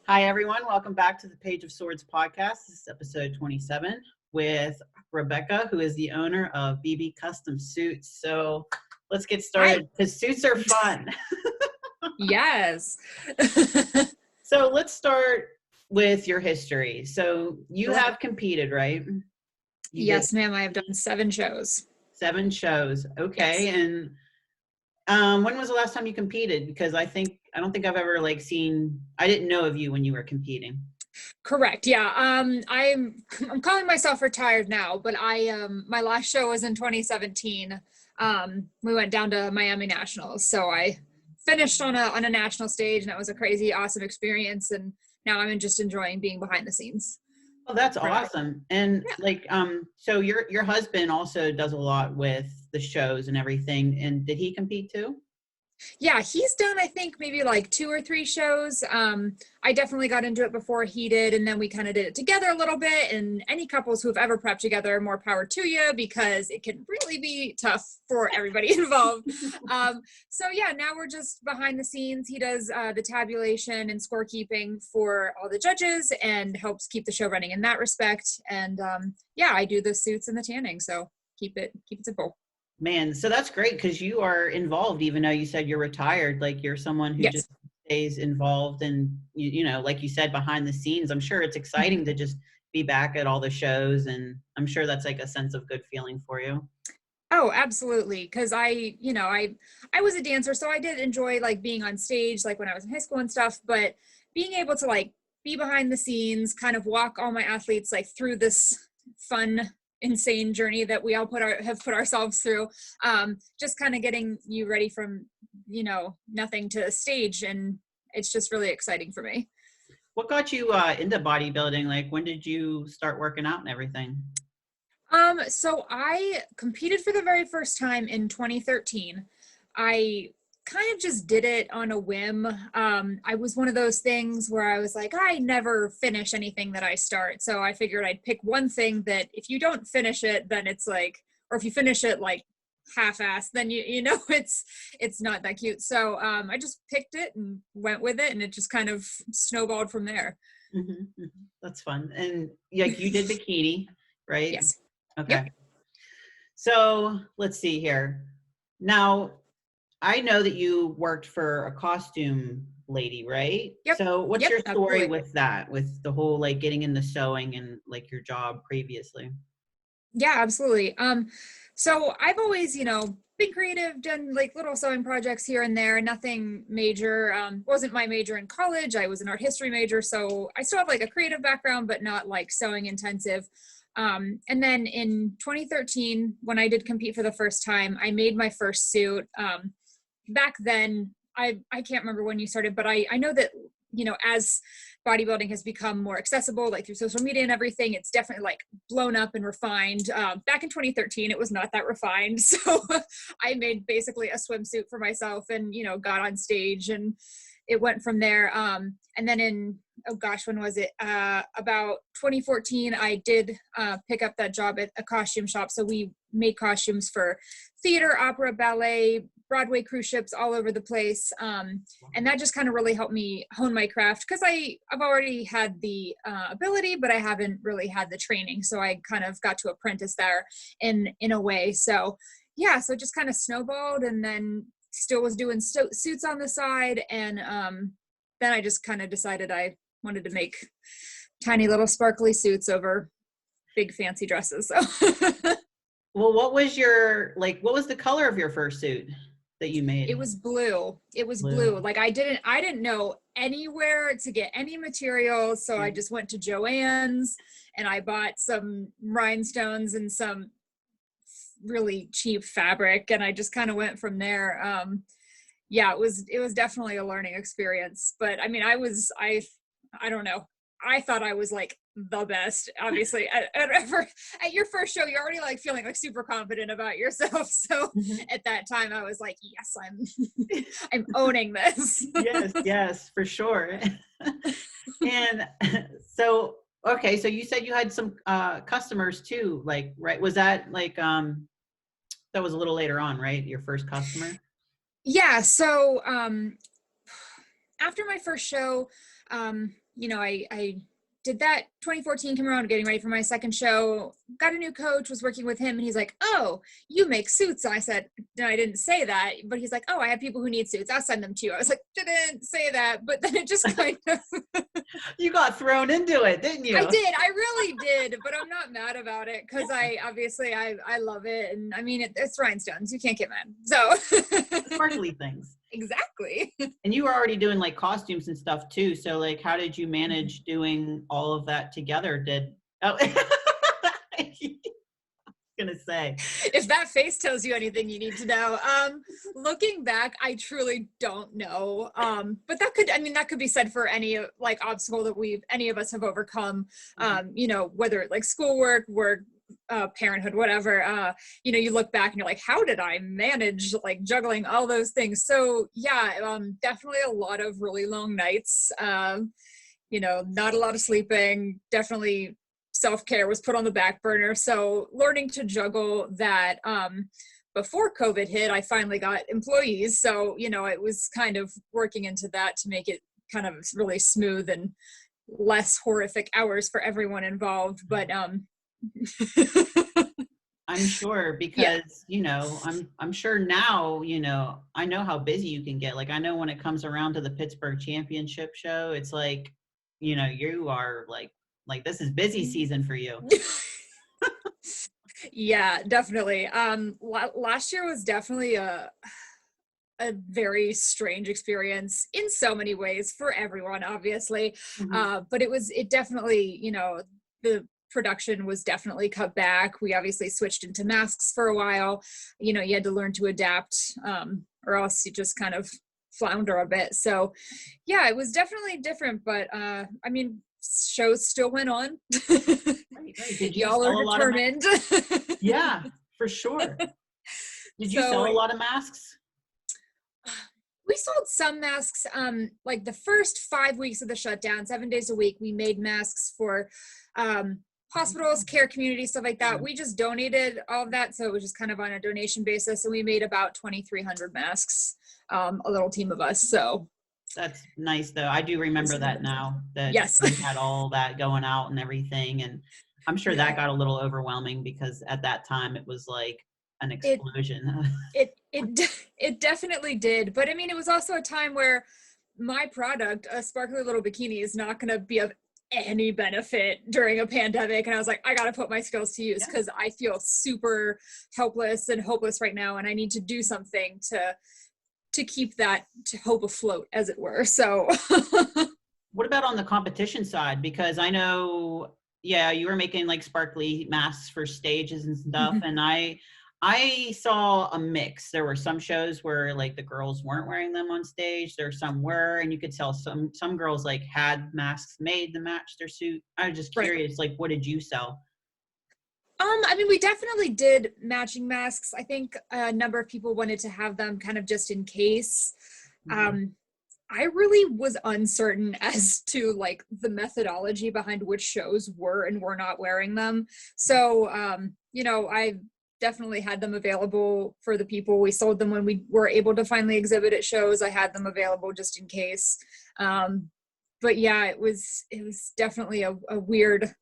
Hi, everyone. Welcome back to the Page of Swords podcast. This is episode 27 with Rebecca, who is the owner of BB Custom Suits. So let's get started because suits are fun. Yes. So let's start with your history. So you Sure. have competed, right? Yes, ma'am. I have done 7 shows. 7 shows. Okay. Yes. And when was the last time you competed? Because I don't think I've ever I didn't know of you when you were competing. Correct. Yeah. I'm calling myself retired now, but my last show was in 2017. We went down to Miami Nationals. So I finished on a national stage, and that was a crazy, awesome experience. And now I'm just enjoying being behind the scenes. Oh, that's awesome. And Yeah. so your husband also does a lot with the shows and everything. And did he compete too? Yeah, he's done, I think, maybe like 2 or 3 shows. I definitely got into it before he did, and then we kind of did it together a little bit. And any couples who've ever prepped together, more power to you, because it can really be tough for everybody involved. So yeah, now we're just behind the scenes. He does the tabulation and scorekeeping for all the judges and helps keep the show running in that respect. And yeah, I do the suits and the tanning, so keep it simple. Man, so that's great because you are involved, even though you said you're retired. Like you're someone who Yes. just stays involved and you know, like you said, behind the scenes. I'm sure it's exciting to just be back at all the shows, and I'm sure that's like a sense of good feeling for you. Oh, absolutely. Because I was a dancer, so I did enjoy like being on stage, like when I was in high school and stuff. But being able to like be behind the scenes, kind of walk all my athletes like through this fun, insane journey that we all have put ourselves through, just kind of getting you ready from nothing to stage, and it's just really exciting for me. What got you into bodybuilding? Like when did you start working out and everything? So I competed for the very first time in 2013. I kind of just did it on a whim. I was one of those things where I was like, I never finish anything that I start. So I figured I'd pick one thing that if you don't finish it, then it's like, or if you finish it like half-assed, then it's not that cute. So I just picked it and went with it, and it just kind of snowballed from there. That's fun. And like you did bikini, right? Yes. Okay. Yep. So let's see here. Now, I know that you worked for a costume lady, right? Yep. So what's Yep. your story Absolutely. with that, with the whole like getting into sewing and like your job previously? Yeah, absolutely. So I've always, been creative, done like little sewing projects here and there, nothing major. Wasn't my major in college. I was an art history major, so I still have like a creative background, but not like sewing intensive. And then in 2013, when I did compete for the first time, I made my first suit. Back then, I can't remember when you started, but I know that, as bodybuilding has become more accessible, like through social media and everything, it's definitely like blown up and refined. Back in 2013, it was not that refined. So I made basically a swimsuit for myself and, got on stage, and it went from there. And then when was it? About 2014, I did pick up that job at a costume shop. So we made costumes for theater, opera, ballet, Broadway cruise ships all over the place. And that just kind of really helped me hone my craft, because I've already had the ability, but I haven't really had the training. So I kind of got to apprentice there in a way. So yeah, so it just kind of snowballed, and then still was doing suits on the side. And then I just kind of decided I wanted to make tiny little sparkly suits over big fancy dresses. So Well, what was the color of your first suit that you made? it was blue. It was Blue. blue. Like I didn't know anywhere to get any materials. So I just went to Joann's and I bought some rhinestones and some really cheap fabric, and I just kind of went from there. Yeah, it was definitely a learning experience. But I mean, I don't know. I thought I was like the best. Obviously, at your first show, you're already like feeling like super confident about yourself. So at that time, I was like, yes, I'm owning this. Yes, for sure. And so, okay, so you said you had some customers too, like, right? Was that like that was a little later on, right? Your first customer? Yeah. So after my first show, I did that. 2014 came around, getting ready for my second show, got a new coach, was working with him, and he's like, "Oh, you make suits." And I said, no, I didn't say that, but he's like, "Oh, I have people who need suits, I'll send them to you." I was like, didn't say that, but then it just kind of You got thrown into it, didn't you? I did. I really did, but I'm not mad about it because I love it. And I mean, it's rhinestones. You can't get mad. So Sparkly things. Exactly. And you were already doing like costumes and stuff too. So like, how did you manage doing all of that together? I was gonna say, if that face tells you anything you need to know, looking back, I truly don't know. But that could be said for any like obstacle that any of us have overcome. Whether like schoolwork, work, parenthood, whatever, you look back and you're like, how did I manage like juggling all those things? So yeah, definitely a lot of really long nights, not a lot of sleeping, definitely self-care was put on the back burner. So learning to juggle that, before COVID hit, I finally got employees. So, it was kind of working into that to make it kind of really smooth and less horrific hours for everyone involved. But, I'm sure because, I'm sure now, I know how busy you can get. Like, I know when it comes around to the Pittsburgh Championship show, it's like, you are like this is busy season for you. Yeah, definitely. Last year was definitely a very strange experience in so many ways for everyone, obviously. Mm-hmm. But it definitely, the production was definitely cut back. We obviously switched into masks for a while. You had to learn to adapt, or else you just kind of flounder a bit. So yeah, it was definitely different, but shows still went on. Right. Did you Y'all sell are a lot of determined. Yeah, for sure. Did you sell a lot of masks? We sold some masks, like the first 5 weeks of the shutdown, 7 days a week, we made masks for hospitals, care communities, stuff like that. We just donated all of that. So it was just kind of on a donation basis. And we made about 2,300 masks, a little team of us. So that's nice though. I do remember that now that yes, we had all that going out and everything. And I'm sure that got a little overwhelming because at that time it was like an explosion. It definitely did. But I mean, it was also a time where my product, a sparkly little bikini, is not going to be of any benefit during a pandemic. And I was like, I got to put my skills to use because I feel super helpless and hopeless right now. And I need to do something to keep that hope afloat, as it were. So what about on the competition side? Because I know, you were making like sparkly masks for stages and stuff. And I saw a mix. There were some shows where like the girls weren't wearing them on stage. There some were, and you could tell some girls like had masks made to match their suit. I was just curious, like, what did you sell? We definitely did matching masks. I think a number of people wanted to have them kind of just in case. I really was uncertain as to like the methodology behind which shows were and were not wearing them. So, I definitely had them available for the people. We sold them when we were able to finally exhibit at shows. I had them available just in case. But yeah, it was definitely a weird,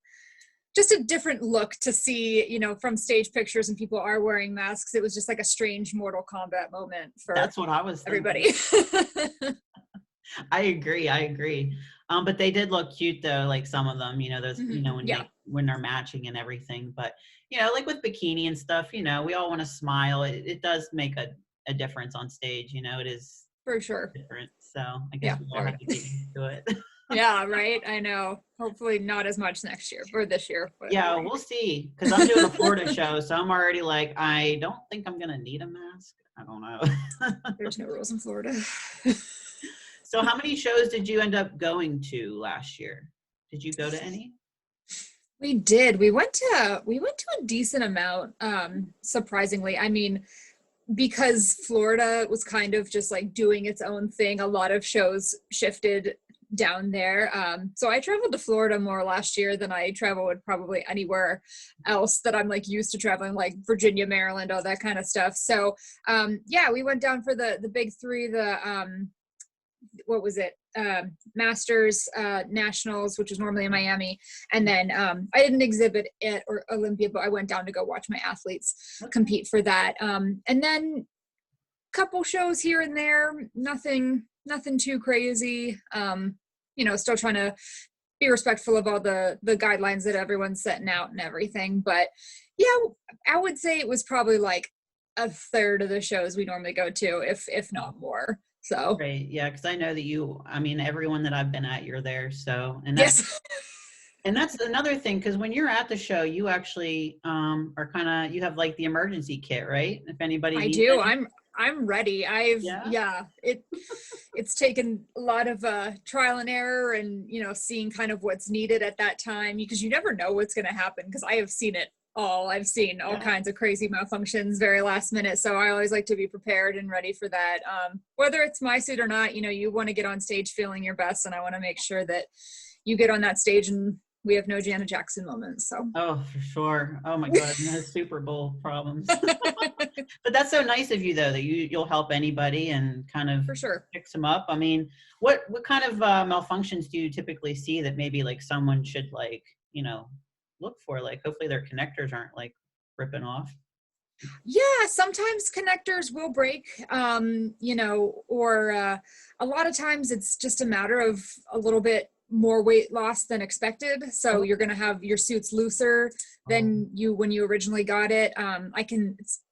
just a different look to see, from stage pictures and people are wearing masks. It was just like a strange Mortal Kombat moment for That's what I was thinking. Everybody. I agree. But they did look cute though, like some of them, those, when they're matching and everything. But, like with bikini and stuff, we all want to smile. It does make a difference on stage, it is for sure different. So I guess we'll all have to get used to it. Yeah, right. I know. Hopefully not as much next year or this year. But yeah, we'll see. Because I'm doing a Florida show, so I'm already like, I don't think I'm gonna need a mask. I don't know. There's no rules in Florida. So how many shows did you end up going to last year? Did you go to any? We did. We went to a decent amount, surprisingly. I mean, because Florida was kind of just like doing its own thing, a lot of shows shifted down there. So I traveled to Florida more last year than I traveled probably anywhere else that I'm like used to traveling, like Virginia, Maryland, all that kind of stuff. So we went down for the big three, the what was it? Masters, Nationals, which is normally in Miami. And then I didn't exhibit at Olympia, but I went down to go watch my athletes compete for that. And then couple shows here and there, nothing too crazy. Still trying to be respectful of all the guidelines that everyone's setting out and everything. But yeah, I would say it was probably like a third of the shows we normally go to, if not more. So great. Yeah, because I know that everyone that I've been at, you're there. So yes. And that's another thing, because when you're at the show, you actually are kind of, you have like the emergency kit, right? If anybody I needs do. any. I'm ready. It's taken a lot of trial and error and, seeing kind of what's needed at that time, because you never know what's going to happen, because I have seen it all. I've seen all kinds of crazy malfunctions very last minute. So I always like to be prepared and ready for that. Whether it's my suit or not, you want to get on stage feeling your best. And I want to make sure that you get on that stage and we have no Janet Jackson moments. So. Oh, for sure. Oh my God, no Super Bowl problems. But that's so nice of you, though, that you'll help anybody and kind of for sure fix them up. I mean, what kind of malfunctions do you typically see that maybe like someone should look for? Like, hopefully their connectors aren't like ripping off. Yeah, sometimes connectors will break, or a lot of times it's just a matter of a little bit more weight loss than expected. So you're going to have your suits looser than when you originally got it.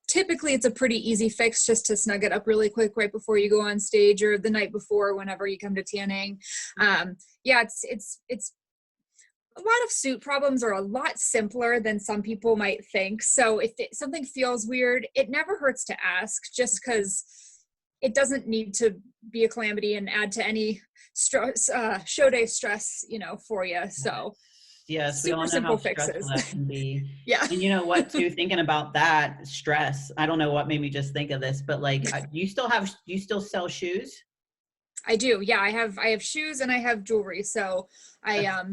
Typically it's a pretty easy fix just to snug it up really quick right before you go on stage or the night before, whenever you come to tanning. It's a lot of suit problems are a lot simpler than some people might think. So if something feels weird, it never hurts to ask, just because it doesn't need to be a calamity and add to any stress, show day stress, for you. So yes, we super all know simple how stressful fixes. that can be. Yeah. And you know what, too, thinking about that stress, I don't know what made me just think of this, but like, do you still sell shoes? I do. Yeah, I have shoes and I have jewelry. So I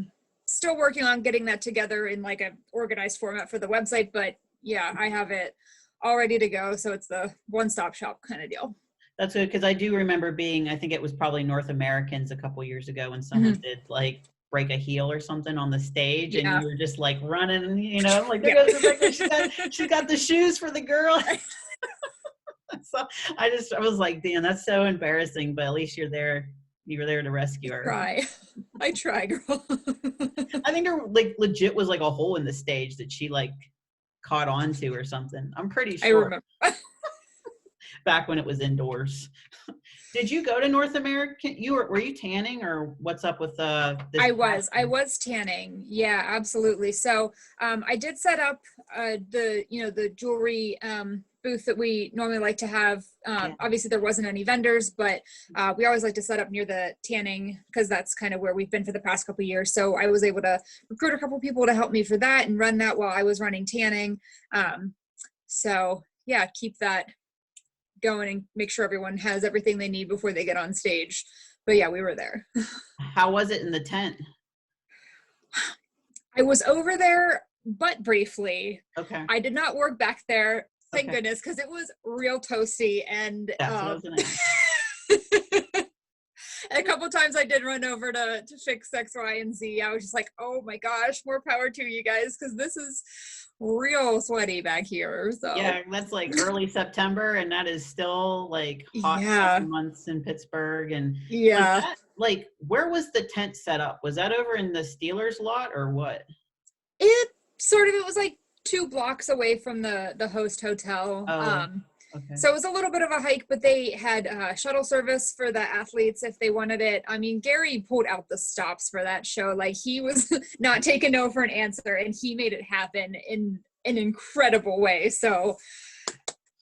still working on getting that together in like a organized format for the website, but yeah, I have it all ready to go. So it's the one-stop shop kind of deal. That's good, because I do remember I think it was probably North Americans a couple years ago when someone did like break a heel or something on the stage, and you were just like running, like there goes Rebecca, she got the shoes for the girl. So I was like, damn, that's so embarrassing, but at least you're there. You were there to rescue her. I try, girl. I think there like legit was like a hole in the stage that she like caught onto or something. I'm pretty sure. I remember. Back when it was indoors. Did you go to North American? Were you tanning, or what's up with this? I was tanning. Yeah, absolutely. So I did set up the jewelry booth that we normally like to have. Obviously there wasn't any vendors, but we always like to set up near the tanning, because that's kind of where we've been for the past couple of years. So I was able to recruit a couple people to help me for that and run that while I was running tanning. So yeah, keep that going and make sure everyone has everything they need before they get on stage. But yeah, we were there. How was it in the tent? I was over there, but briefly. Okay. I did not work back there, thank goodness, because it was real toasty. And a couple times I did run over to fix X, Y, and Z. I was just like, oh my gosh, more power to you guys, because this is real sweaty back here. So yeah, that's like early September, and that is still like hot months in Pittsburgh. And like, where was the tent set up? Was that over in the Steelers lot or what? It was like 2 blocks away from the host hotel. Okay. So it was a little bit of a hike, but they had shuttle service for the athletes if they wanted it. I mean, Gary pulled out the stops for that show. Like, he was not taking no for an answer, and he made it happen in an incredible way. So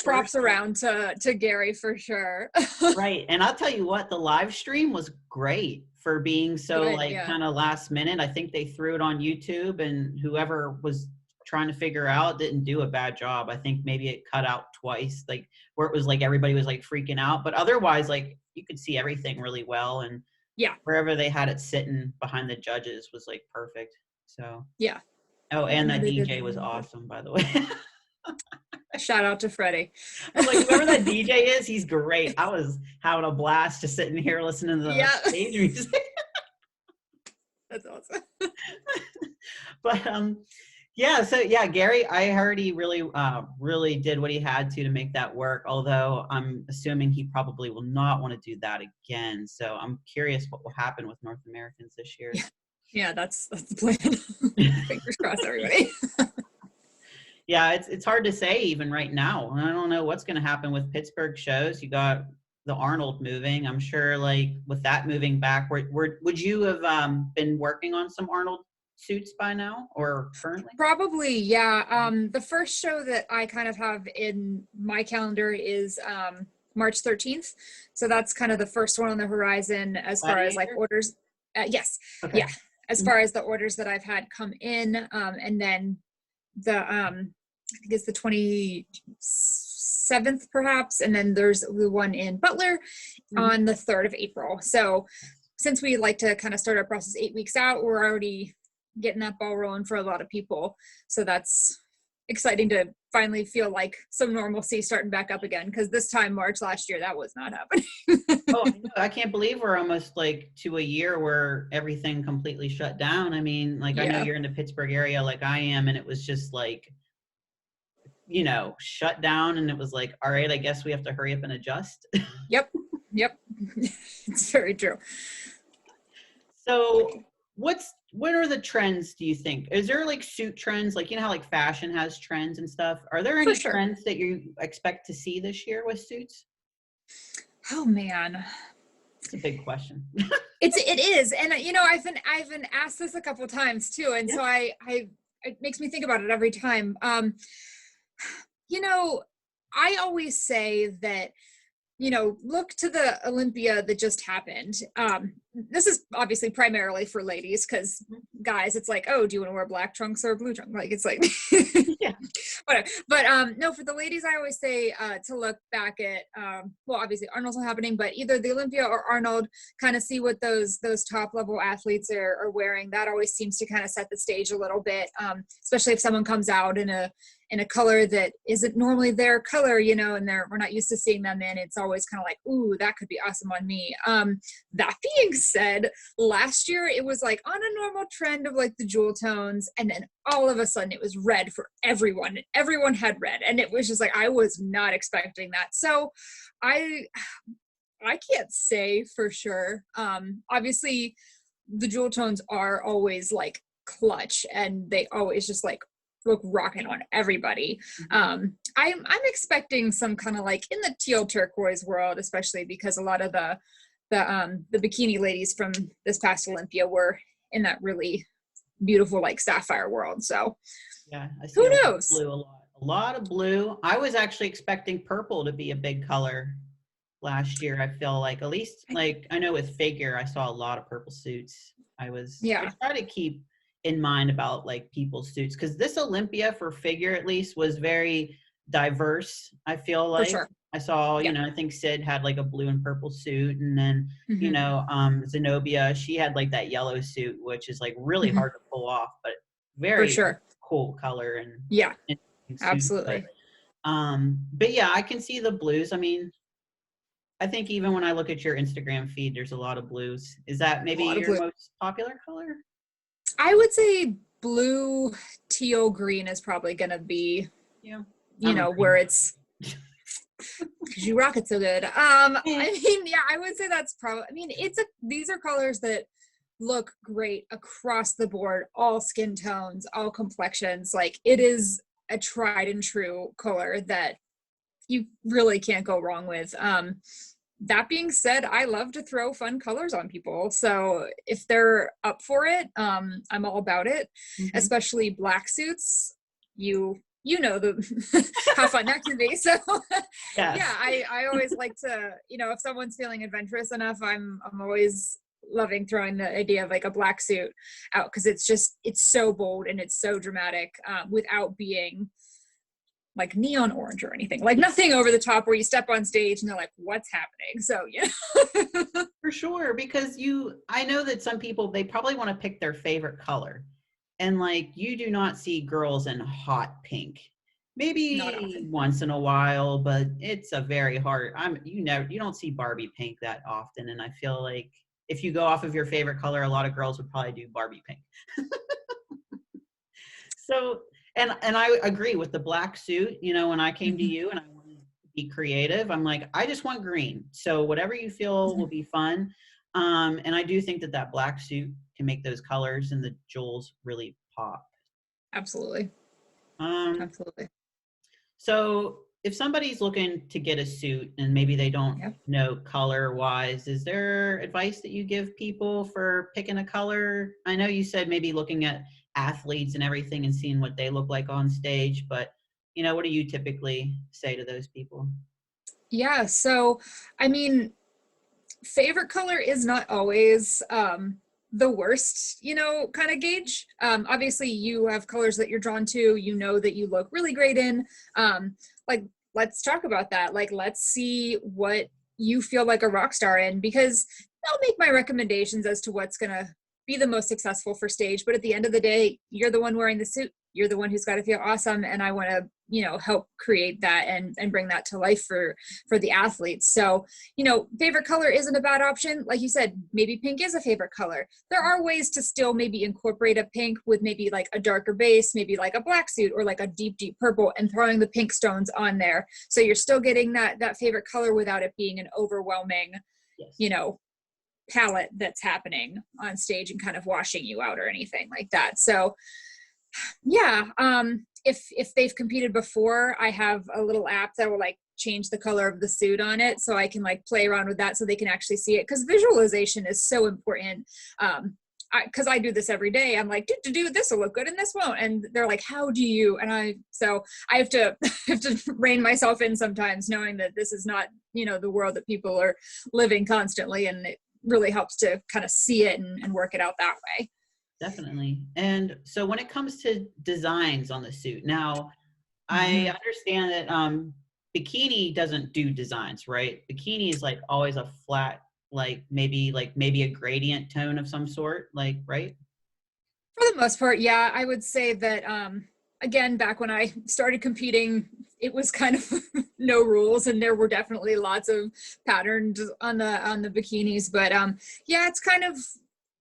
props around to Gary for sure. Right. And I'll tell you what, the live stream was great for being so kind of last minute. I think they threw it on YouTube, and whoever was trying to figure out didn't do a bad job. I think maybe it cut out twice, like where it was like everybody was like freaking out, but otherwise like you could see everything really well, and wherever they had it sitting behind the judges was like perfect. So and that DJ was awesome, by the way. Shout out to Freddie. I'm like, whoever that DJ is, he's great. I was having a blast just sitting here listening to the stage music. That's awesome. But yeah, so yeah, Gary, I heard he really did what he had to make that work, although I'm assuming he probably will not want to do that again. So I'm curious what will happen with North Americans this year. Yeah, that's the plan. Fingers crossed, everybody. Yeah, it's hard to say even right now. I don't know what's going to happen with Pittsburgh shows. You got the Arnold moving. I'm sure, like with that moving back, would you have been working on some Arnold suits by now or currently? Probably, yeah. The first show that I kind of have in my calendar is March 13th. So that's kind of the first one on the horizon as far as like orders. Yes. Okay. Yeah. As far as the orders that I've had come in, and then the I think it's the 27th perhaps, and then there's the one in Butler on the 3rd of April. So since we like to kind of start our process 8 weeks out, we're already getting that ball rolling for a lot of people. So that's exciting to finally feel like some normalcy starting back up again, because this time March last year that was not happening. Oh, I can't believe we're almost like to a year where everything completely shut down. I mean, like I know you're in the Pittsburgh area like I am, and it was just like, you know, shut down, and it was like, all right, I guess we have to hurry up and adjust. Yep. It's very true. So what are the trends, do you think? Is there like suit trends? Like, you know how like fashion has trends and stuff? Are there any trends that you expect to see this year with suits? Oh man. It's a big question. It is. And you know, I've been asked this a couple of times too. And so it makes me think about it every time. You know, I always say that, you know, look to the Olympia that just happened. This is obviously primarily for ladies, because guys, it's like, oh, do you want to wear black trunks or blue trunks? Like, it's like, yeah, whatever. But no, for the ladies, I always say to look back at, well, obviously Arnold's not happening, but either the Olympia or Arnold, kind of see what those top level athletes are wearing. That always seems to kind of set the stage a little bit, especially if someone comes out in a color that isn't normally their color, you know, and we're not used to seeing them in. It's always kind of like, ooh, that could be awesome on me. That being said, last year it was like on a normal trend of like the jewel tones, and then all of a sudden it was red for everyone. Everyone had red, and it was just like, I was not expecting that. So I can't say for sure. Obviously the jewel tones are always like clutch, and they always just like look rocking on everybody. I'm expecting some kind of like in the teal turquoise world, especially because a lot of the bikini ladies from this past Olympia were in that really beautiful like sapphire world. So yeah, I see who knows? Blue a lot of blue. I was actually expecting purple to be a big color last year. I feel like, at least like I know with figure, I saw a lot of purple suits. I try to keep in mind about like people's suits, because this Olympia for figure at least was very diverse. I feel like I saw, you know, I think Sid had like a blue and purple suit, and then you know, Zenobia, she had like that yellow suit, which is like really hard to pull off, but very cool color and absolutely. But yeah, I can see the blues. I mean, I think even when I look at your Instagram feed, there's a lot of blues. Is that maybe your most popular color? I would say blue, teal, green is probably going to be, you know, where it's, because you rock it so good. I mean, yeah, I would say that's probably, I mean, these are colors that look great across the board, all skin tones, all complexions. Like, it is a tried and true color that you really can't go wrong with. That being said, I love to throw fun colors on people. So if they're up for it, I'm all about it, especially black suits. You know how fun that can be. So yeah, I always like to, you know, if someone's feeling adventurous enough, I'm always loving throwing the idea of like a black suit out, because it's so bold and it's so dramatic, without being like neon orange or anything, like nothing over the top where you step on stage and they're like, what's happening? So yeah. For sure, because I know that some people, they probably want to pick their favorite color, and like you do not see girls in hot pink. Not maybe often. once in a while, but it's a very hard, you don't see Barbie pink that often. And I feel like if you go off of your favorite color, a lot of girls would probably do Barbie pink. So, and I agree with the black suit, when I came to Mhm. you and I wanted to be creative, I'm like, I just want green. So whatever you feel will Mhm. be fun. And I do think that that black suit can make those colors and the jewels really pop. Absolutely. Um, Absolutely. so if somebody's looking to get a suit and maybe they don't Yeah. know color wise, is there advice that you give people for picking a color? I know you said maybe looking at athletes and everything and seeing what they look like on stage, but what do you typically say to those people? Yeah. So, I mean, favorite color is not always the worst, kind of gauge. Obviously, you have colors that you're drawn to, that you look really great in. Like, let's talk about that. Like, let's see what you feel like a rock star in, because I'll make my recommendations as to what's going to be the most successful for stage. But at the end of the day, you're the one wearing the suit. You're the one who's got to feel awesome. And I want to, help create that and bring that to life for the athletes. So, favorite color isn't a bad option. Like you said, maybe pink is a favorite color. There are ways to still maybe incorporate a pink with maybe like a darker base, maybe like a black suit or like a deep, deep purple, and throwing the pink stones on there. So you're still getting that favorite color without it being an overwhelming, Yes. you know, palette that's happening on stage and kind of washing you out or anything like that. So yeah, if they've competed before, I have a little app that will like change the color of the suit on it, so I can like play around with that so they can actually see it, because visualization is so important. Because I do this every day. I'm like, do this will look good and this won't, and they're like, how do you? And I have to have to rein myself in sometimes, knowing that this is not the world that people are living constantly, and it really helps to kind of see it and work it out that way. Definitely. And so when it comes to designs on the suit, now I Mm-hmm. understand that bikini doesn't do designs, right? Bikini is like always a flat, like maybe a gradient tone of some sort, like, right? For the most part, yeah, I would say that again, back when I started competing, it was kind of no rules, and there were definitely lots of patterns on the bikinis. But yeah, it's kind of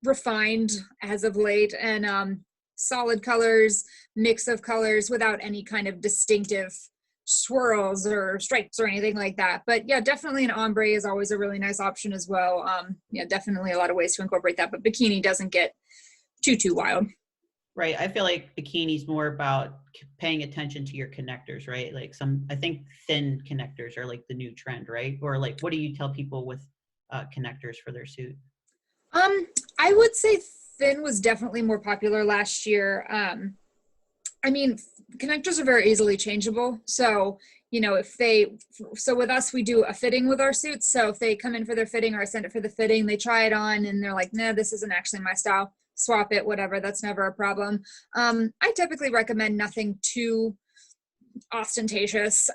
refined as of late, and solid colors, mix of colors without any kind of distinctive swirls or stripes or anything like that. But yeah, definitely an ombre is always a really nice option as well. Yeah, definitely a lot of ways to incorporate that, but bikini doesn't get too wild. Right. I feel like bikini's more about paying attention to your connectors, right? Like I think thin connectors are like the new trend, right? Or like, what do you tell people with connectors for their suit? I would say thin was definitely more popular last year. I mean, connectors are very easily changeable. So, so with us, we do a fitting with our suits. So if they come in for their fitting or I send it for the fitting, they try it on and they're like, nah, this isn't actually my style. Swap it, whatever. That's never a problem. I typically recommend nothing too ostentatious.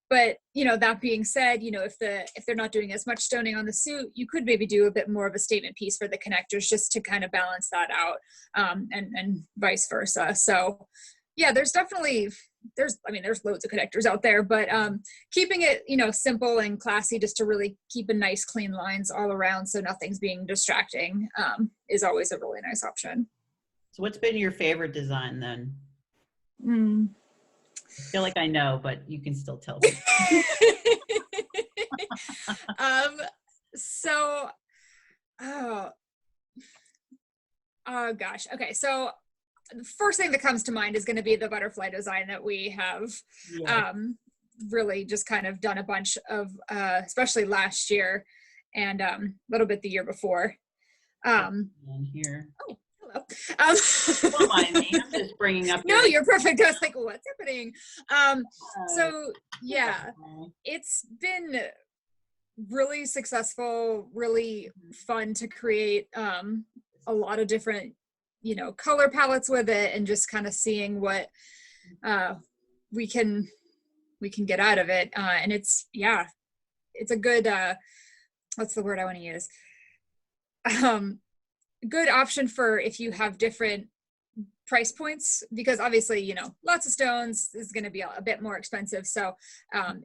But that being said, if they're not doing as much stoning on the suit, you could maybe do a bit more of a statement piece for the connectors just to kind of balance that out, and vice versa. So yeah, there's loads of connectors out there, but keeping it simple and classy, just to really keep a nice clean lines all around so nothing's being distracting, is always a really nice option. So what's been your favorite design then? Mm. I feel like I know, but you can still tell me. um so oh oh gosh, okay, so the first thing that comes to mind is going to be the butterfly design that we have Yes. really just kind of done a bunch of, especially last year and a little bit the year before. In here. Oh, hello. Don't mind me. I'm just bringing up No, you're perfect. I was like, what's happening? uh, So yeah, it's been really successful, really fun to create a lot of different, color palettes with it, and just kind of seeing what we can get out of it. And it's a good what's the word I want to use? Good option for if you have different price points, because obviously, you know, lots of stones is going to be a bit more expensive. So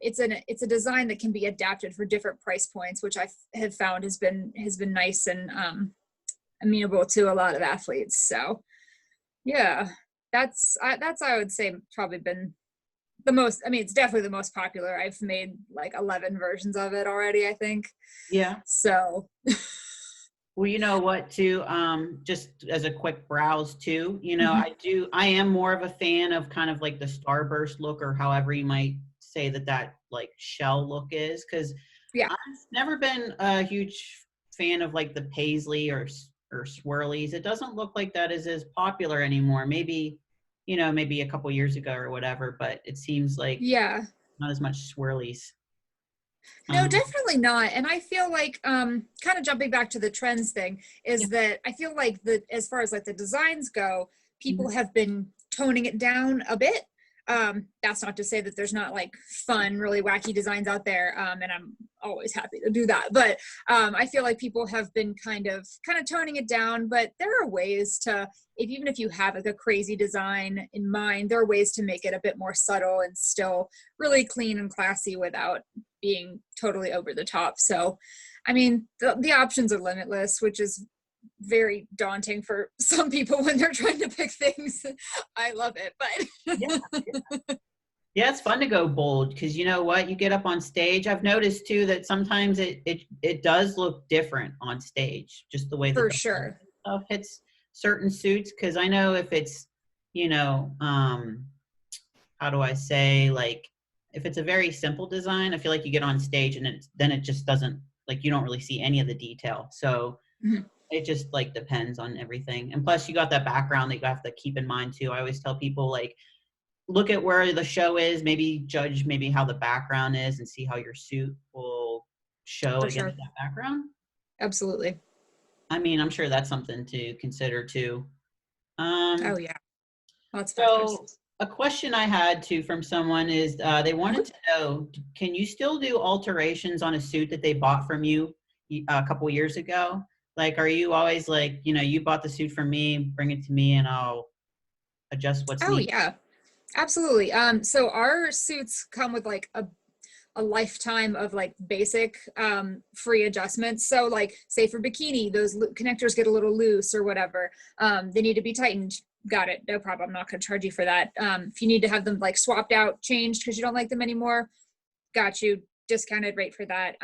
it's a design that can be adapted for different price points, which I have found has been nice and amenable to a lot of athletes. So yeah, that's I would say probably been the most, I mean, it's definitely the most popular. I've made like 11 versions of it already, I think. Yeah. So Well, you know what, too, just as a quick browse too, you know, Mhm. I am more of a fan of kind of like the starburst look, or however you might say that like shell look is, because Yeah, I've never been a huge fan of like the paisley or swirlies. It doesn't look like that is as popular anymore. Maybe, you know, maybe a couple years ago or whatever, but it seems like yeah. not as much swirlies. No, Um, definitely not. And I feel like kind of jumping back to the trends thing yeah. is that I feel like the as far as like the designs go, people Mhm. have been toning it down a bit. That's not to say that there's not like fun, really wacky designs out there. And I'm always happy to do that. But I feel like people have been kind of toning it down, but there are ways to, even if you have like a crazy design in mind, there are ways to make it a bit more subtle and still really clean and classy without being totally over the top. So, I mean, the options are limitless, which is very daunting for some people when they're trying to pick things. I love it, Yeah. but Yeah, it's fun to go bold because you know what? You get up on stage. I've noticed too that sometimes it does look different on stage, just the way that for the lighting sure. and stuff hits certain suits. Because I know if it's, you know, how do I say, like if it's a very simple design, I feel like you get on stage and then it just doesn't, like, you don't really see any of the detail. So Mhm. it just like depends on everything. And plus, you got that background that you have to keep in mind too. I always tell people, like, look at where the show is, maybe judge maybe how the background is and see how your suit will show For against sure. that background. Absolutely. I mean, I'm sure that's something to consider too. Oh Um, yeah. Lots of factors. so a question I had too from someone is they wanted to know, can you still do alterations on a suit that they bought from you a couple years ago? Like, are you always like, you know, you bought the suit from me, bring it to me and I'll adjust what's Oh needed? yeah. Absolutely. So our suits come with like a lifetime of like basic free adjustments. So like say for bikini, those connectors get a little loose or whatever. They need to be tightened. Got it. No problem. I'm not going to charge you for that. If you need to have them like swapped out, changed because you don't like them anymore, got you. Discounted rate for that.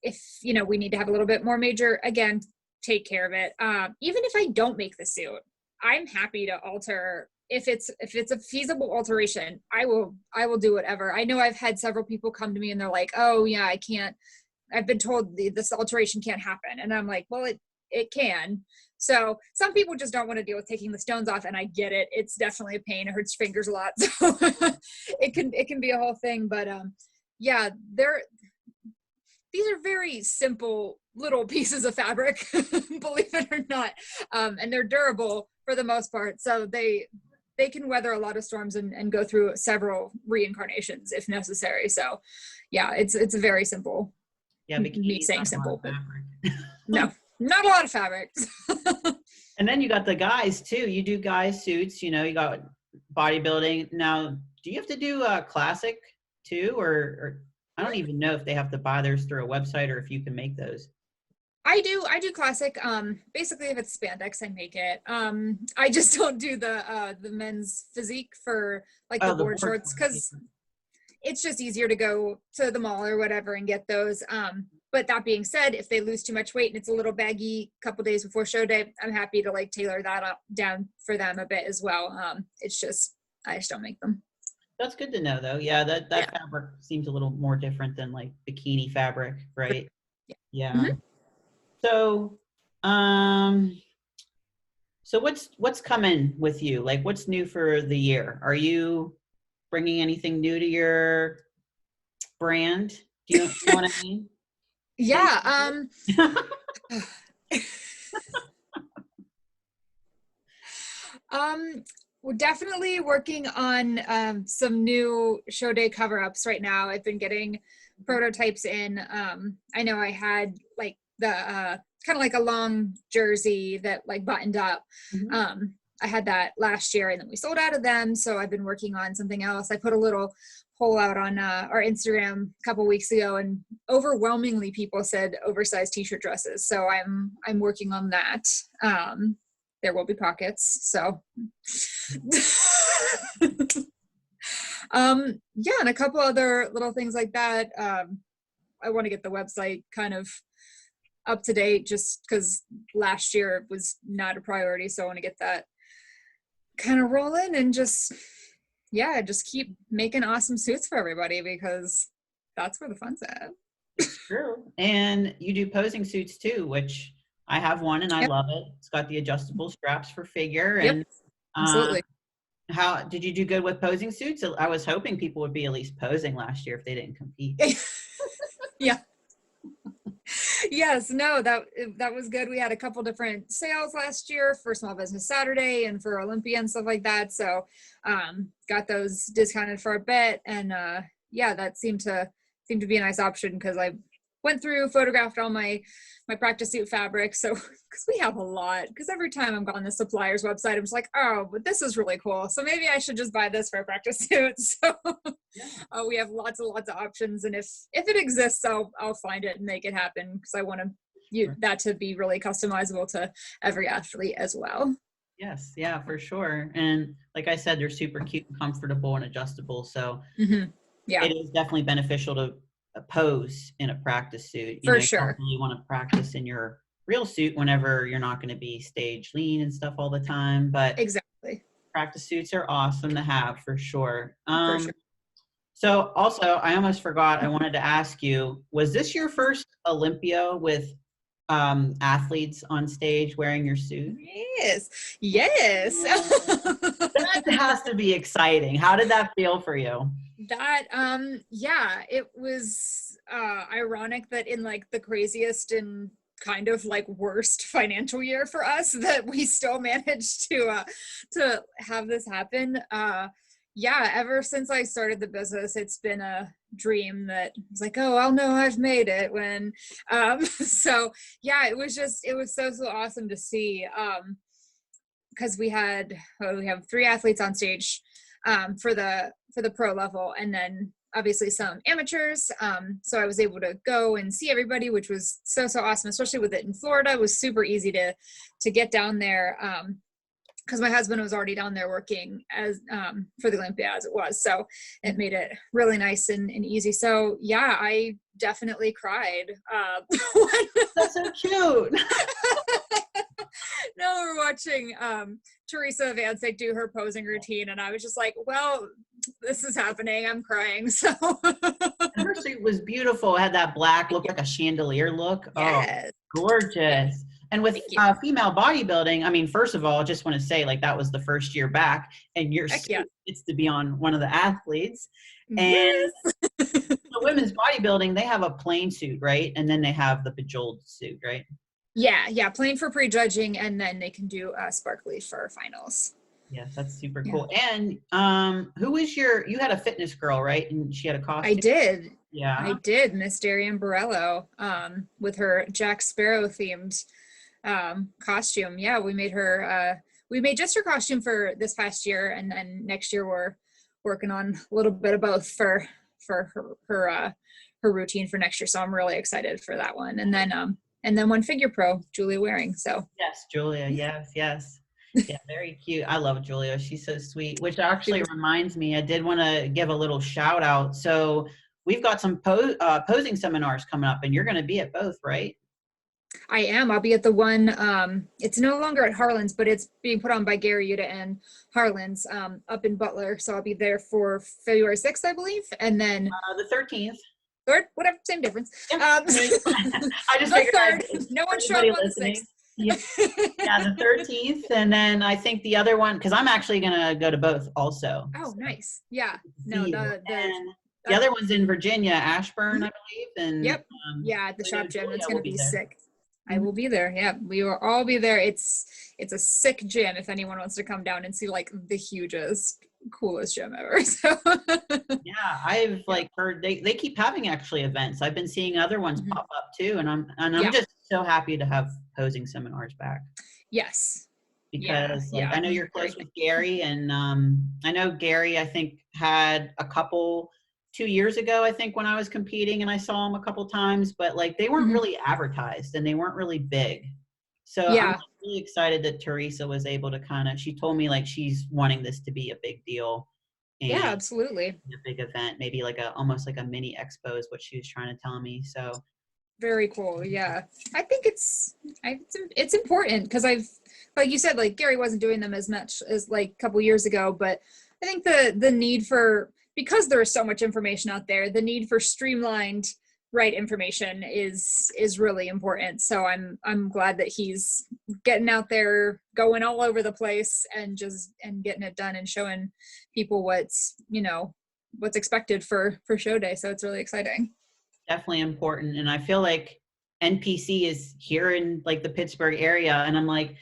If you know we need to have a little bit more major, again, take care of it. Even if I don't make the suit, I'm happy to alter if it's a feasible alteration. I will do whatever. I know I've had several people come to me and they're like, oh yeah, I can't, I've been told this alteration can't happen, and I'm like, well, it can. So some people just don't want to deal with taking the stones off, and I get it. It's definitely a pain. It hurts your fingers a lot, so it can be a whole thing. But yeah, these are very simple little pieces of fabric, believe it or not, and they're durable for the most part. So they can weather a lot of storms and go through several reincarnations if necessary. So yeah, it's very simple. Yeah, Me bikini's saying not a lot simple, of but fabric. no, not a lot of fabric. And then you got the guys too. You do guys suits, you know, you got bodybuilding. Now, do you have to do a classic too? Or I don't even know if they have to buy theirs through a website or if you can make those. I do classic. Basically if it's spandex, I make it. I just don't do the men's physique for like the Oh, the board board. shorts because it's just easier to go to the mall or whatever and get those. But that being said, if they lose too much weight and it's a little baggy a couple days before show day, I'm happy to like tailor that up down for them a bit as well. It's just I just don't make them. That's good to know though. Yeah, Yeah. that fabric seems a little more different than like bikini fabric, right? Yeah. Yeah. Mhm. So, um, so what's coming with you? Like, what's new for the year? Are you bringing anything new to your brand? Do you know what I mean? Yeah. We're definitely working on some new show day cover ups right now. I've been getting prototypes in. I know I had like the kind of like a long jersey that like buttoned up. Mhm. I had that last year and then we sold out of them. So I've been working on something else. I put a little poll out on our Instagram a couple weeks ago, and overwhelmingly people said oversized t-shirt dresses. So I'm working on that. There will be pockets. So yeah, and a couple other little things like that. I want to get the website kind of up to date just because last year it was not a priority. So I want to get that kind of rolling and just keep making awesome suits for everybody, because that's where the fun's at. It's true. And you do posing suits too, which I have one and I love it. It's got the adjustable straps for figure. And absolutely. How did you do good with posing suits? I was hoping people would be at least posing last year if they didn't compete. Yeah. Yes, no, that was good. We had a couple different sales last year for Small Business Saturday and for Olympia and stuff like that. So got those discounted for a bit, and that seemed to be a nice option, because I went through, photographed all my practice suit fabric. So, because we have a lot, because every time I'm on the supplier's website, I'm just like, oh, but this is really cool. So maybe I should just buy this for a practice suit. So we have lots of options. And if it exists, I'll find it and make it happen, because I want that to be really customizable to every athlete as well. Yes. Yeah, for sure. And like I said, they're super cute and comfortable and adjustable. So yeah, it is definitely beneficial to pose in a practice suit. For You sure. don't really want to practice in your real suit whenever you're not going to be stage lean and stuff all the time. But exactly, practice suits are awesome to have for sure. For sure. So also, I almost forgot, I wanted to ask you, was this your first Olympia with athletes on stage wearing your suit? Yes. That has to be exciting. How did that feel for you? That it was ironic that in like the craziest and kind of like worst financial year for us, that we still managed to have this happen. Ever since I started the business, it's been a dream that was like, oh, I'll know I've made it when so yeah, it was so awesome to see, because we have 3 athletes on stage for the pro level, and then obviously some amateurs. So I was able to go and see everybody, which was so awesome, especially with it in Florida. It was super easy to get down there, because my husband was already down there working as for the Olympia as it was. So it made it really nice and easy. So yeah, I definitely cried. That's so cute. No, we're watching Teresa Vancic do her posing routine, and I was just like, well, this is happening. I'm crying. So her suit was beautiful. It had that black, looked like a chandelier look. Yes. Oh, gorgeous. And with female bodybuilding, I mean, first of all, I just want to say, like, that was the first year back, and your suit gets to be on one of the athletes. And the women's bodybuilding, they have a plain suit, right? And then they have the bejeweled suit, right? Yeah, plain for prejudging, and then they can do sparkly for finals. Yes, that's super cool. And who was you had a fitness girl, right? And she had a costume? I did. Yeah. I did, Miss Darian Borello, with her Jack Sparrow themed costume. Yeah, we made her, we made just her costume for this past year, and then next year we're working on a little bit of both for her routine for next year. So I'm really excited for that one. And then one figure pro, Julia Waring. So yes, Julia. Yes. Yeah, very cute. I love Julia. She's so sweet, which actually reminds me, I did want to give a little shout out. So we've got some posing seminars coming up, and you're going to be at both, right? I am. I'll be at the one, it's no longer at Harlan's, but it's being put on by Gary Yuta and Harlan's up in Butler. So I'll be there for February 6th, I believe. And then the 13th. Third, whatever, same difference. I just figured no one showed up on the 6th. Yeah, the 13th. And then I think the other one, because I'm actually going to go to both also. Oh, so. Nice. Yeah. No, the other one's in Virginia, Ashburn, I believe. And at the shop gym. It's going to be sick. I will be there. Yeah, we will all be there. It's a sick gym if anyone wants to come down and see like the hugest, coolest gym ever. So yeah, I've like heard they keep having actually events. I've been seeing other ones pop up too, and I'm just so happy to have posing seminars back. Yes. because like Yeah. I know you're close with Gary, and I know Gary, I think, had a couple 2 years ago, I think, when I was competing, and I saw him a couple times, but like they weren't Mhm. really advertised and they weren't really big. So I'm Yeah. like, really excited that Teresa was able to kind of, she told me like she's wanting this to be a big deal Yeah, and absolutely. a big event, maybe like a almost like a mini expo is what she was trying to tell me. So Very cool. Yeah. I think it's important because like you said, like Gary wasn't doing them as much as like a couple years ago, but I think the need for, because there is so much information out there, the need for streamlined right information is really important. So I'm glad that he's getting out there, going all over the place and getting it done and showing people what's expected for show day. So it's really exciting. definitely important. And I feel like NPC is here in like the Pittsburgh area. And I'm like,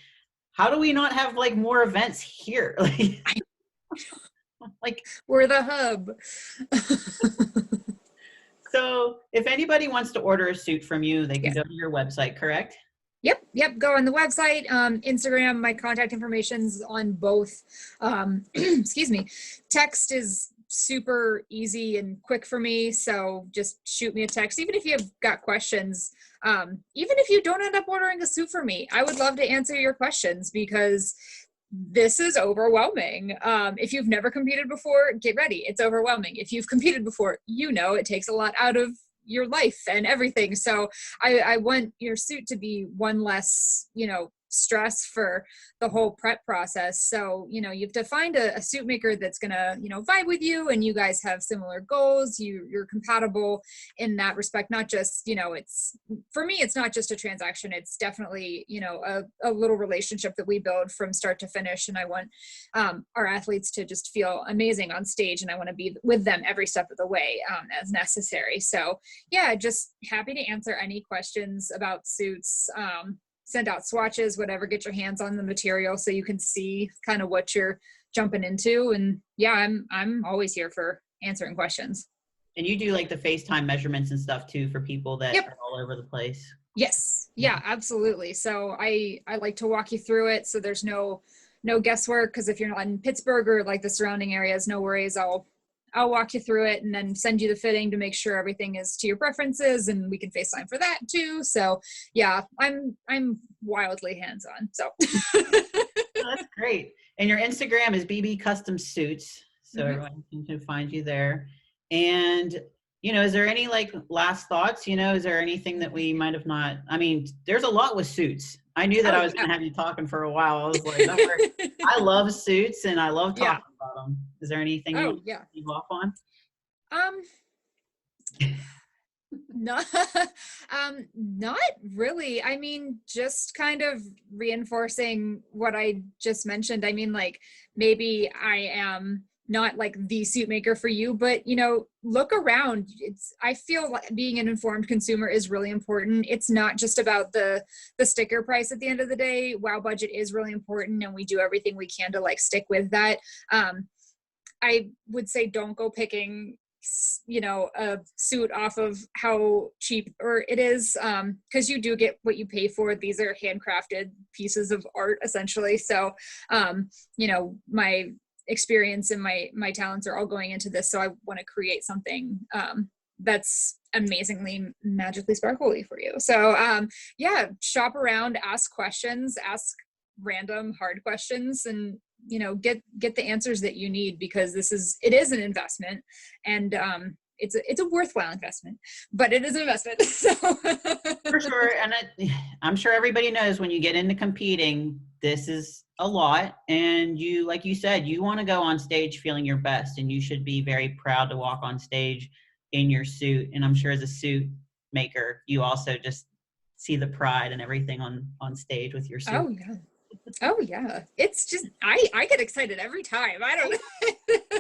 how do we not have like more events here? Like, We're the hub. so if anybody wants to order a suit from you, they can Yes. go to your website, correct? Yep. Go on the website, Instagram. My contact information's on both. Excuse me. Text is super easy and quick for me, so just shoot me a text. Even if you've got questions, even if you don't end up ordering a suit for me, I would love to answer your questions because this is overwhelming. If you've never competed before, get ready. It's overwhelming. If you've competed before, it takes a lot out of your life and everything. So I want your suit to be one less, stress for the whole prep process. So, you have to find a suit maker that's going to, vibe with you and you guys have similar goals. You're compatible in that respect. Not just, for me, it's not just a transaction. It's definitely, a little relationship that we build from start to finish. And I want our athletes to just feel amazing on stage. And I want to be with them every step of the way as necessary. So yeah, just happy to answer any questions about suits. Send out swatches, whatever, get your hands on the material so you can see kind of what you're jumping into. And yeah, I'm always here for answering questions. And you do like the FaceTime measurements and stuff too for people that Yep. are all over the place. Yes. Yeah, absolutely. So I like to walk you through it. So there's no guesswork. Cause if you're not in Pittsburgh or like the surrounding areas, no worries. I'll walk you through it and then send you the fitting to make sure everything is to your preferences, and we can FaceTime for that too. So yeah, I'm wildly hands-on. So Oh, that's great. And your Instagram is BB Custom Suits. So everyone can find you there. And, is there any like last thoughts? Is there anything that we might have not, I mean, there's a lot with suits. I knew that I was going to have you talking for a while. I was like, I love suits and I love talking about them. Is there anything you want to leave off on? Not, not really. I mean, just kind of reinforcing what I just mentioned. I mean, like maybe I am not like the suit maker for you, but look around. I feel like being an informed consumer is really important. It's not just about the sticker price at the end of the day. Wow budget is really important, and we do everything we can to like stick with that. I would say don't go picking a suit off of how cheap or it is, because you do get what you pay for. These are handcrafted pieces of art essentially. So my experience and my talents are all going into this, so I want to create something that's amazingly magically sparkly for you. So shop around, ask questions, ask random hard questions, and get the answers that you need, because it is an investment, and it's a worthwhile investment, but it is an investment. So. For sure. And I'm sure everybody knows when you get into competing, this is a lot. And you, like you said, you want to go on stage feeling your best, and you should be very proud to walk on stage in your suit. And I'm sure as a suit maker, you also just see the pride and everything on stage with your suit. Oh yeah. It's just, I get excited every time. I don't know.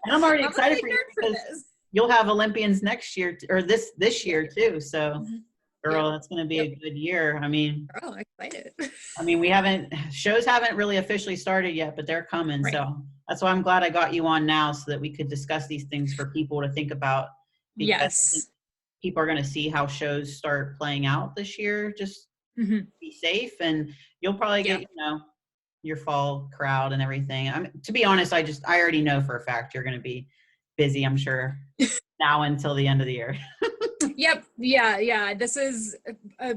And I'm already excited for you because you'll have Olympians next year or this year too. So girl, that's going to be a good year. I mean, excited. I mean, shows haven't really officially started yet, but they're coming. Right. So that's why I'm glad I got you on now, so that we could discuss these things for people to think about. Because people are going to see how shows start playing out this year. Just be safe, and you'll probably get, your fall crowd and everything. To be honest, I already know for a fact you're going to be busy, I'm sure, now until the end of the year. Yep. Yeah. This is a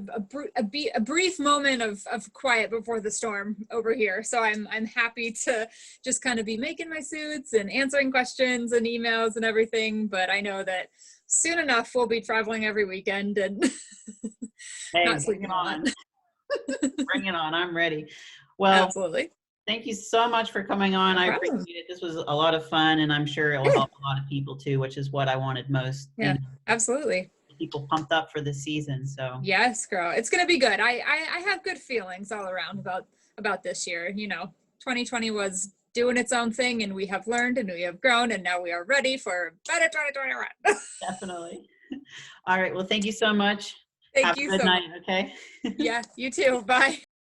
brief moment of quiet before the storm over here. So I'm happy to just kind of be making my suits and answering questions and emails and everything. But I know that soon enough we'll be traveling every weekend and Hey, not sleeping on. Bring it on. I'm ready. Well, absolutely. Thank you so much for coming on. No I problem. appreciate it. This was a lot of fun, and I'm sure it will help a lot of people too, which is what I wanted most. Yeah, absolutely. People pumped up for the season. So yes, girl, it's gonna be good. I have good feelings all around about this year. 2020 was doing its own thing, and we have learned and we have grown, and now we are ready for better 2021. Definitely. All right. Well, thank you so much. Thank Have you a good so night. much. Okay. Yeah, you too. Bye.